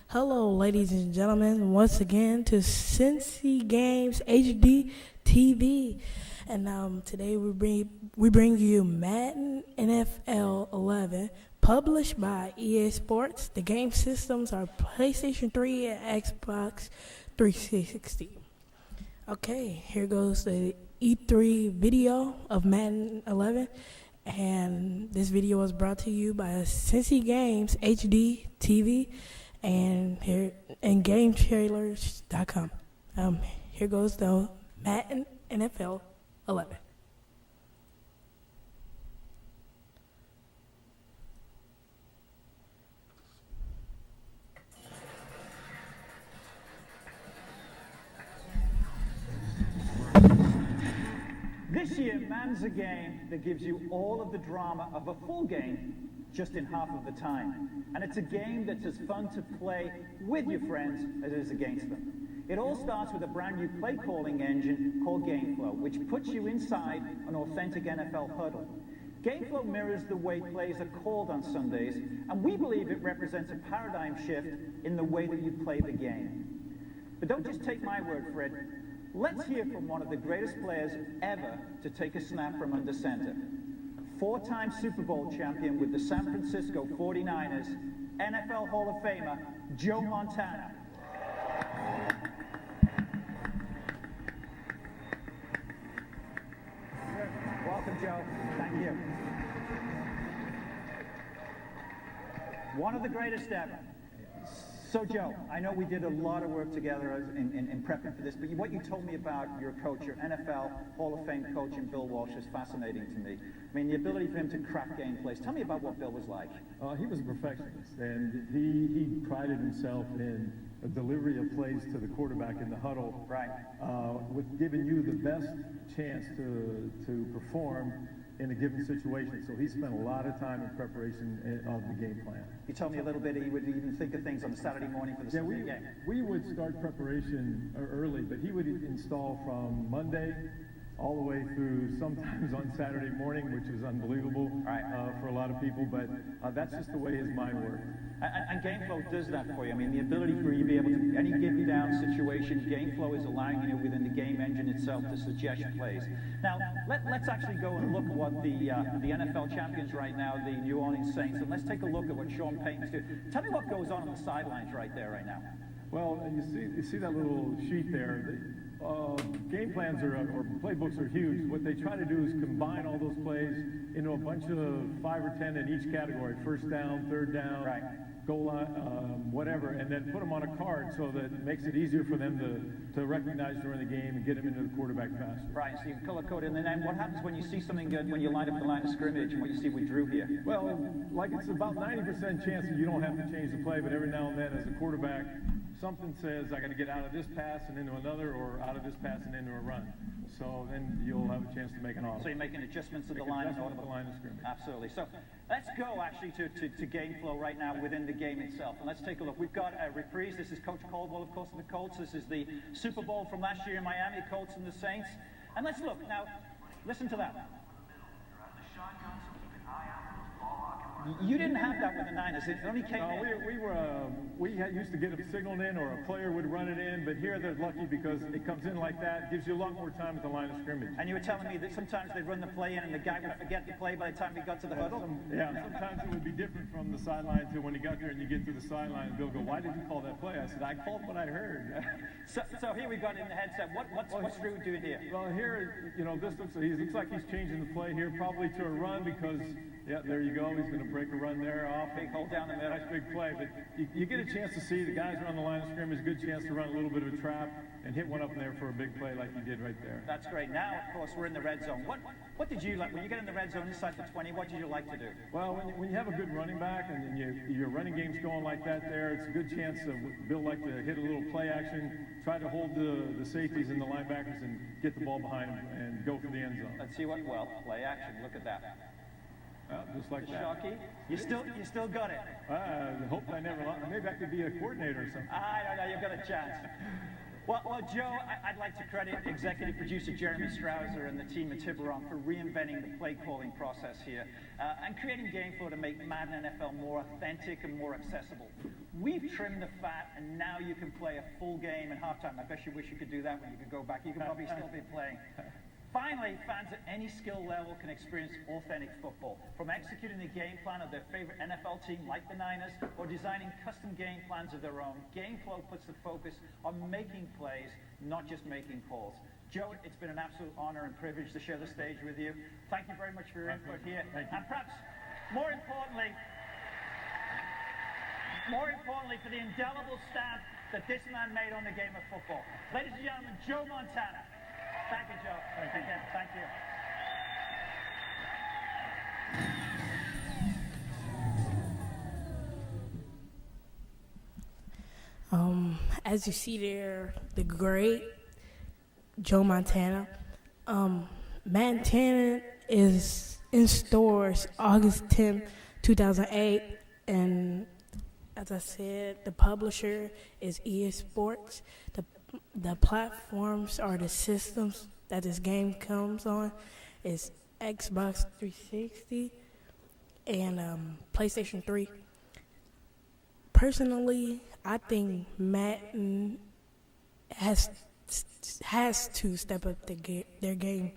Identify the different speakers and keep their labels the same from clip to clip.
Speaker 1: Hello, ladies and gentlemen, once again to Cincy Games HD TV, and today we bring you Madden NFL 11, published by EA Sports. The game systems are PlayStation 3 and Xbox 360. Okay, here goes the E3 video of Madden 11, and this video was brought to you by Cincy Games HD TV and GameTrailers.com. Here goes the Madden NFL 11.
Speaker 2: This year, Madden's a game that gives you all of the drama of a full game just in half of the time. And it's a game that's as fun to play with your friends as it is against them. It all starts with a brand new play calling engine called GameFlow, which puts you inside an authentic NFL huddle. GameFlow mirrors the way plays are called on Sundays, and we believe it represents a paradigm shift in the way that you play the game. But don't just take my word for it. Let's hear from one of the greatest players ever to take a snap from under center. Four-time Super Bowl champion with the San Francisco 49ers, NFL Hall of Famer, Joe Montana. Welcome, Joe. Thank you. One of the greatest ever. So, Joe, I know we did a lot of work together in prepping for this, but what you told me about your coach, your NFL Hall of Fame coach, and Bill Walsh, is fascinating to me. I mean, the ability for him to craft game plays. Tell me about what Bill was like.
Speaker 3: He was a perfectionist, and he prided himself in a delivery of plays to the quarterback in the huddle,
Speaker 2: Right.
Speaker 3: With giving you the best chance to perform in a given situation. So he spent a lot of time in preparation of the game plan.
Speaker 2: You told me a little bit he would even think of things on a Saturday morning for the Sunday game.
Speaker 3: We would start preparation early, but he would install from Monday all the way through sometimes on Saturday morning, which is unbelievable for a lot of people, but that's just the way his mind worked.
Speaker 2: And GameFlow does that for you. I mean, the ability for you to be able to, any given down situation, GameFlow is allowing you within the game engine itself to suggest plays. Now, let's actually go and look at what the NFL champions right now, the New Orleans Saints, and let's take a look at what Sean Payton's doing. Tell me what goes on the sidelines right there right now.
Speaker 3: Well, you see that little sheet there. Game plans or playbooks are huge. What they try to do is combine all those plays into a bunch of 5 or 10 in each category: first down, third down, goal line, whatever, and then put them on a card so that it makes it easier for them to recognize during the game and get them into the quarterback faster.
Speaker 2: Right, so you color code it, and then what happens when you see something good when you line up the line of scrimmage and what you see with Drew here?
Speaker 3: Well, like it's about 90% chance that you don't have to change the play, but every now and then as a quarterback, something says I got to get out of this pass and into another, or out of this pass and into a run. So then you'll have a chance to make an audible.
Speaker 2: So you're making adjustments to the line of
Speaker 3: scrimmage.
Speaker 2: Absolutely. So let's go actually to GameFlow right now within the game itself, and let's take a look. We've got a reprise. This is Coach Caldwell, of course, of the Colts. This is the Super Bowl from last year in Miami, Colts and the Saints. And let's look now. Listen to that. You didn't have that with the Niners. It only came in.
Speaker 3: We used to get it signaled in, or a player would run it in, but here they're lucky because it comes in like that. It gives you a lot more time at the line of scrimmage.
Speaker 2: And you were telling me that sometimes they'd run the play in and the guy would forget the play by the time he got to the huddle?
Speaker 3: Sometimes it would be different from the sideline to when he got there and you get to the sideline and Bill go, "Why did you call that play?" I said, "I called what I heard."
Speaker 2: So here we got in the headset. What's Drew doing here?
Speaker 3: Well, here, this looks like he's changing the play here, probably to a run because, there you go. He's going to break a run there off.
Speaker 2: Big hole down the middle.
Speaker 3: Nice big play. But you get a chance to see the guys are on the line of scrimmage, good chance to run a little bit of a trap and hit one up in there for a big play like you did right there.
Speaker 2: That's great. Now, of course, we're in the red zone. What did you like? When you get in the red zone inside the 20, what did you like to do?
Speaker 3: Well, when you have a good running back and your running game's going like that there, it's a good chance Bill like to hit a little play action, try to hold the safeties and the linebackers and get the ball behind them and go for the end zone.
Speaker 2: Let's see play action. Look at that.
Speaker 3: Just like that.
Speaker 2: Shocky. You still got it.
Speaker 3: I hope I never lost. Maybe I could be a coordinator or something.
Speaker 2: I don't know. You've got a chance. Well, Joe, I'd like to credit executive producer Jeremy Strouser and the team at Tiburon for reinventing the play calling process here and creating game flow to make Madden NFL more authentic and more accessible. We've trimmed the fat, and now you can play a full game in halftime. I bet you wish you could do that when you could go back. You could probably still be playing. Finally, fans at any skill level can experience authentic football, from executing the game plan of their favorite NFL team like the Niners, or designing custom game plans of their own. GameFlow puts the focus on making plays, not just making calls. Joe, it's been an absolute honor and privilege to share the stage with you. Thank you very much for your input here. And perhaps more importantly, for the indelible stamp that this man made on the game of football. Ladies and gentlemen, Joe Montana. Thank you, Joe. Thank you.
Speaker 1: As you see there, the great Joe Montana. Madden 10 is in stores August 10, 2008, and as I said, the publisher is EA Sports. The platforms are the systems that this game comes on. It's Xbox 360 and PlayStation 3. Personally, I think Madden has to step up their game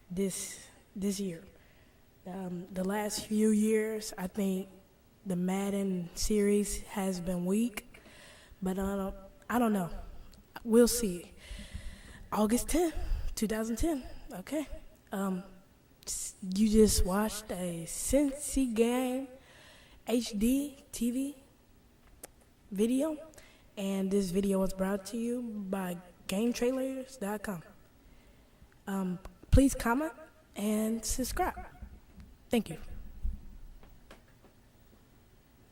Speaker 1: this year. The last few years, I think the Madden series has been weak, but I don't know. We'll see. August 10th, 2010. Okay. You just watched a CincyGamesHDTV video, and this video was brought to you by GameTrailers.com. Please comment and subscribe. Thank you.